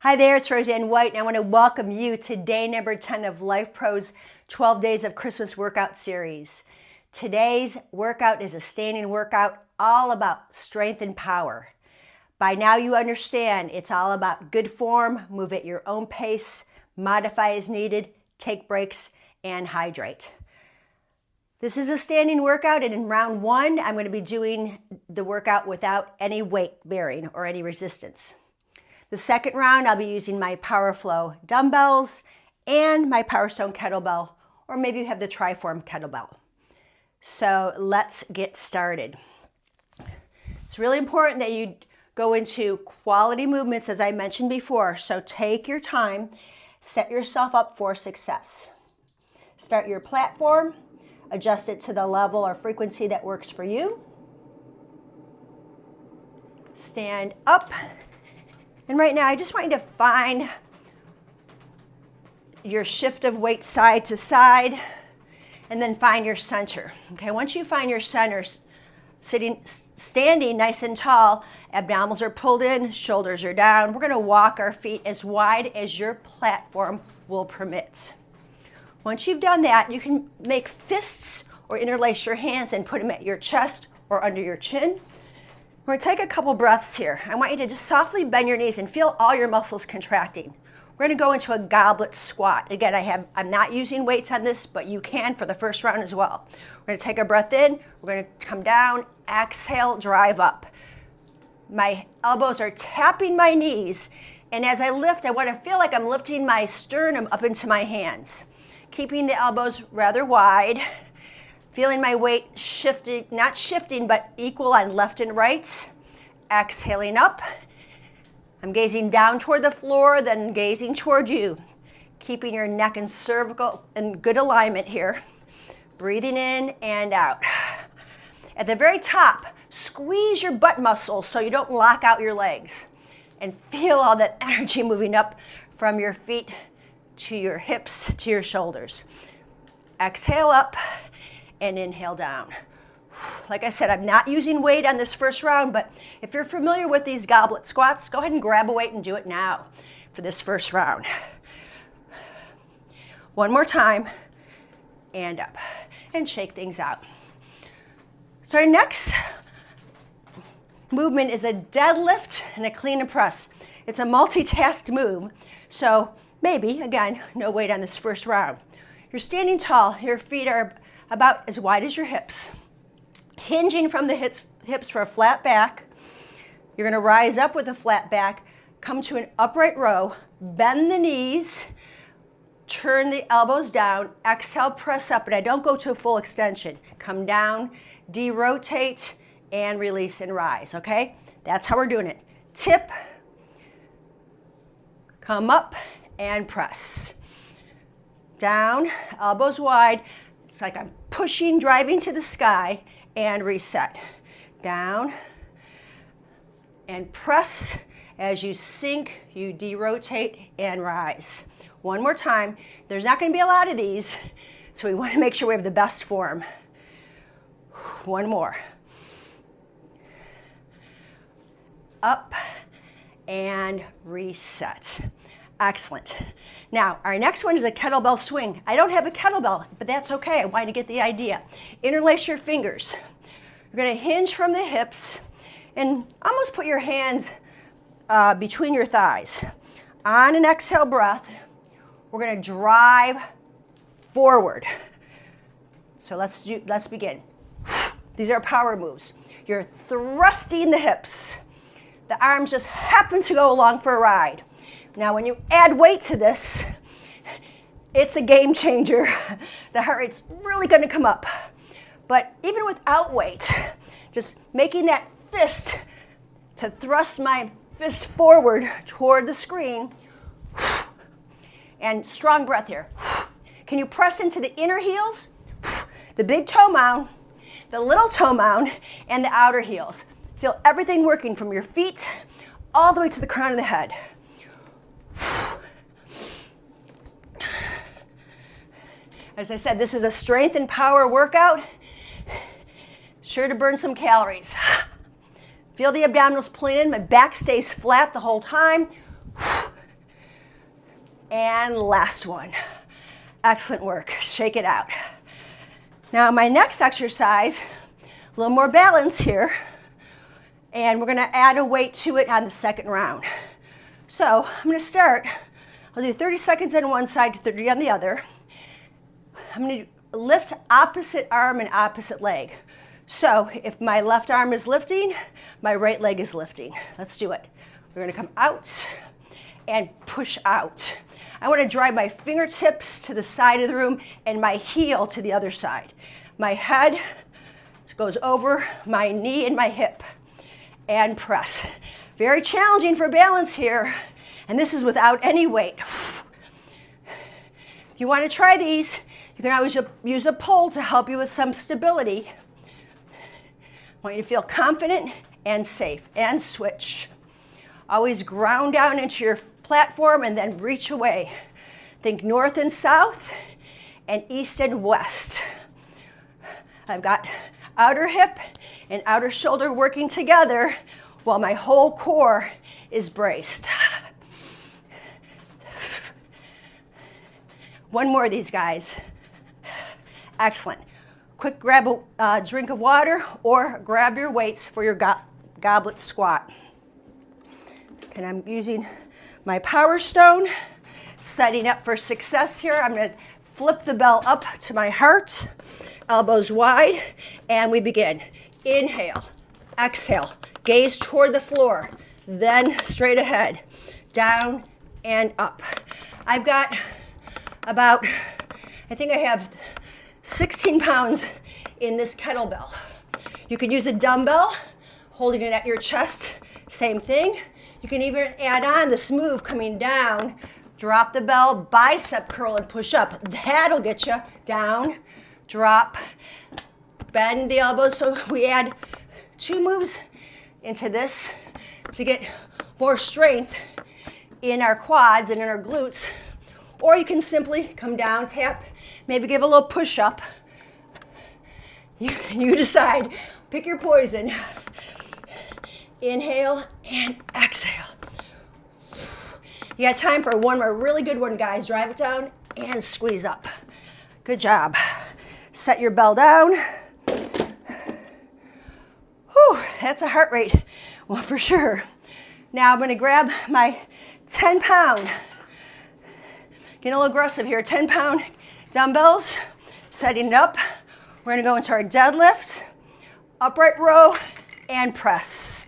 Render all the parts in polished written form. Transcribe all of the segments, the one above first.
Hi there, it's Roseann White, and I want to welcome you to day number 10 of Lifepro's 12 Days of Christmas Workout Series. Today's workout is a standing workout all about strength and power. By now you understand it's all about good form, move at your own pace, modify as needed, take breaks, and hydrate. This is a standing workout, and in round 1, I'm going to be doing the workout without any weight bearing or any resistance. The second round, I'll be using my PowerFlow dumbbells and my PowerStone Kettlebell, or maybe you have the Triform Kettlebell. So let's get started. It's really important that you go into quality movements, as I mentioned before, so take your time, set yourself up for success. Start your platform, adjust it to the level or frequency that works for you. Stand up. And right now, I just want you to find your shift of weight side to side, and then find your center. Okay, once you find your center, standing nice and tall, abdominals are pulled in, shoulders are down. We're gonna walk our feet as wide as your platform will permit. Once you've done that, you can make fists or interlace your hands and put them at your chest or under your chin. We're going to take a couple breaths here. I want you to just softly bend your knees and feel all your muscles contracting. We're going to go into a goblet squat. Again, I'm not using weights on this, but you can for the first round as well. We're going to take a breath in. We're going to come down, exhale, drive up. My elbows are tapping my knees, and as I lift, I want to feel like I'm lifting my sternum up into my hands, keeping the elbows rather wide. Feeling my weight shifting, not shifting, but equal on left and right. Exhaling up. I'm gazing down toward the floor, then gazing toward you. Keeping your neck and cervical in good alignment here. Breathing in and out. At the very top, squeeze your butt muscles so you don't lock out your legs. And feel all that energy moving up from your feet to your hips to your shoulders. Exhale up. And inhale down. Like I said, I'm not using weight on this first round, but if you're familiar with these goblet squats, go ahead and grab a weight and do it now for this first round. One more time, and up, and shake things out. So our next movement is a deadlift and a clean and press. It's a multitask move, so maybe, again, no weight on this first round. You're standing tall, your feet are about as wide as your hips. Hinging from the hips for a flat back. You're gonna rise up with a flat back, come to an upright row, bend the knees, turn the elbows down, exhale, press up, and I don't go to a full extension. Come down, de-rotate, and release and rise, okay? That's how we're doing it. Tip, come up, and press. Down, elbows wide. It's like I'm pushing, driving to the sky, and reset. Down, and press. As you sink, you de-rotate and rise. One more time. There's not going to be a lot of these, so we want to make sure we have the best form. One more. Up, and reset. Excellent. Now, our next one is a kettlebell swing. I don't have a kettlebell, but that's okay. I want you to get the idea. Interlace your fingers. You're going to hinge from the hips and almost put your hands between your thighs. On an exhale breath, we're going to drive forward. So let's begin. These are power moves. You're thrusting the hips. The arms just happen to go along for a ride. Now, when you add weight to this, it's a game changer. The heart rate's really going to come up. But even without weight, just making that fist to thrust my fist forward toward the screen, and strong breath here. Can you press into the inner heels, the big toe mound, the little toe mound, and the outer heels? Feel everything working from your feet all the way to the crown of the head. As I said, this is a strength and power workout. Sure to burn some calories. Feel the abdominals pulling in. My back stays flat the whole time. And last one. Excellent work. Shake it out. Now my next exercise, a little more balance here, and we're going to add a weight to it on the second round. So I'm going to start, I'll do 30 seconds on one side, 30 on the other. I'm going to lift opposite arm and opposite leg. So if my left arm is lifting, my right leg is lifting. Let's do it. We're going to come out and push out. I want to drive my fingertips to the side of the room and my heel to the other side. My head goes over my knee and my hip. And press. Very challenging for balance here. And this is without any weight. If you want to try these, you can always use a pole to help you with some stability. I want you to feel confident and safe. And switch. Always ground down into your platform and then reach away. Think north and south and east and west. I've got outer hip and outer shoulder working together while my whole core is braced. One more of these, guys. Excellent. Quick grab a drink of water or grab your weights for your goblet squat. And I'm using my PowerStone, setting up for success here. I'm going to flip the bell up to my heart, elbows wide, and we begin. Inhale, exhale, gaze toward the floor, then straight ahead, down and up. I've got about, I think I have 16 pounds in this kettlebell. You can use a dumbbell, holding it at your chest, same thing. You can even add on this move coming down, drop the bell, bicep curl and push up. That'll get you down, drop, bend the elbows. So we add 2 moves into this to get more strength in our quads and in our glutes. Or you can simply come down, tap, maybe give a little push up. You decide, pick your poison. Inhale and exhale. You got time for one more really good one, guys. Drive it down and squeeze up. Good job. Set your bell down. Whew, that's a heart rate one for sure. Now I'm going to grab my 10-pound, getting a little aggressive here, 10-pound dumbbells, setting it up. We're going to go into our deadlift, upright row, and press.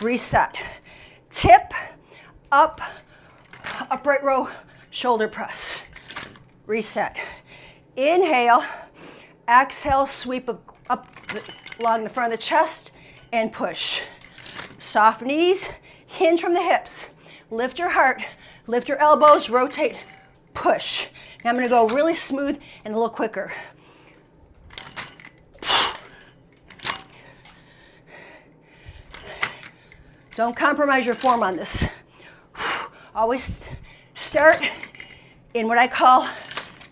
Reset. Tip, up, upright row, shoulder press. Reset. Inhale, exhale, sweep up along the front of the chest and push. Soft knees, hinge from the hips. Lift your heart, lift your elbows, rotate, push. Now I'm going to go really smooth and a little quicker. Don't compromise your form on this. Always start in what I call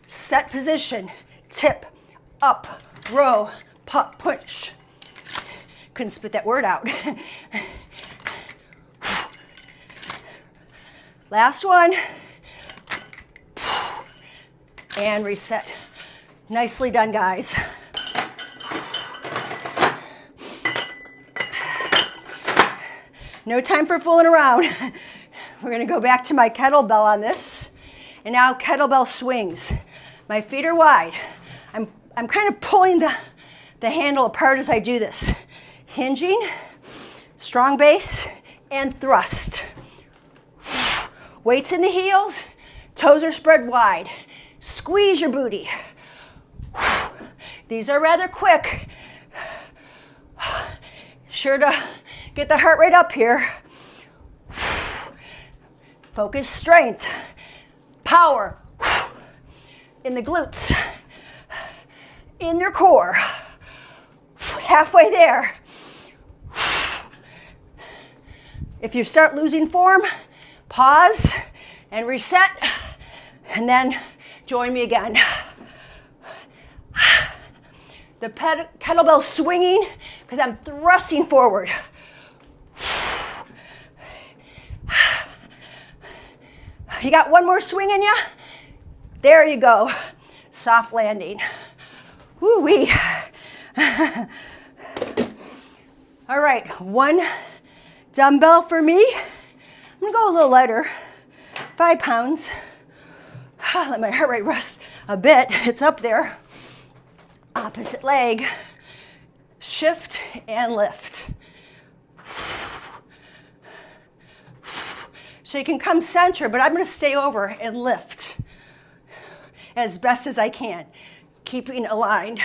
set position. Tip, up, row, pop, push. Couldn't spit that word out. Last one. And reset. Nicely done, guys. No time for fooling around. We're going to go back to my kettlebell on this. And now kettlebell swings. My feet are wide. I'm kind of pulling the handle apart as I do this. Hinging, strong base, and thrust. Weights in the heels, toes are spread wide. Squeeze your booty. These are rather quick. Sure to get the heart rate up here. Focus strength, power in the glutes, in your core. Halfway there. If you start losing form, pause and reset, and then join me again. The kettlebell swinging because I'm thrusting forward. You got one more swing in you? There you go. Soft landing. Woo-wee. All right, 1 dumbbell for me. I'm gonna go a little lighter, 5 pounds. Let my heart rate rest a bit. It's up there. Opposite leg. Shift and lift. So you can come center, but I'm gonna stay over and lift as best as I can, keeping aligned.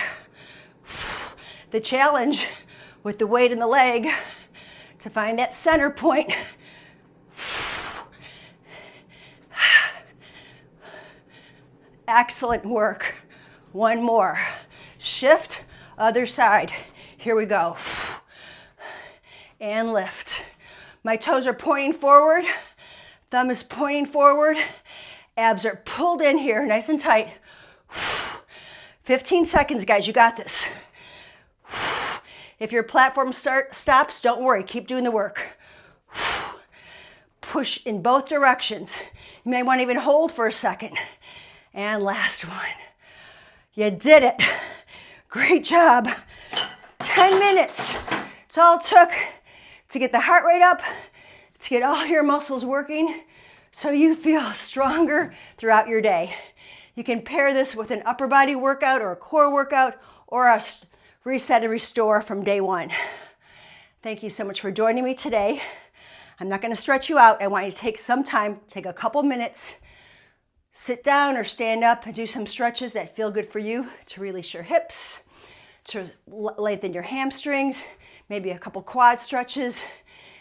The challenge with the weight in the leg to find that center point. Excellent work. One more. Shift, other side. Here we go. And lift. My toes are pointing forward. Thumb is pointing forward. Abs are pulled in here, nice and tight. 15 seconds, guys, you got this. If your platform stops, don't worry, keep doing the work. Push in both directions. You may want to even hold for a second. And last one. You did it. Great job. 10 minutes. It's all it took to get the heart rate up, to get all your muscles working so you feel stronger throughout your day. You can pair this with an upper body workout or a core workout or a reset and restore from day one. Thank you so much for joining me today. I'm not going to stretch you out. I want you to take some time, take a couple minutes, sit down or stand up and do some stretches that feel good for you to release your hips, to lengthen your hamstrings, maybe a couple quad stretches,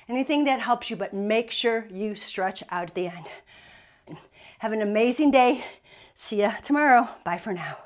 anything that helps you, but make sure you stretch out at the end. Have an amazing day. See ya tomorrow. Bye for now.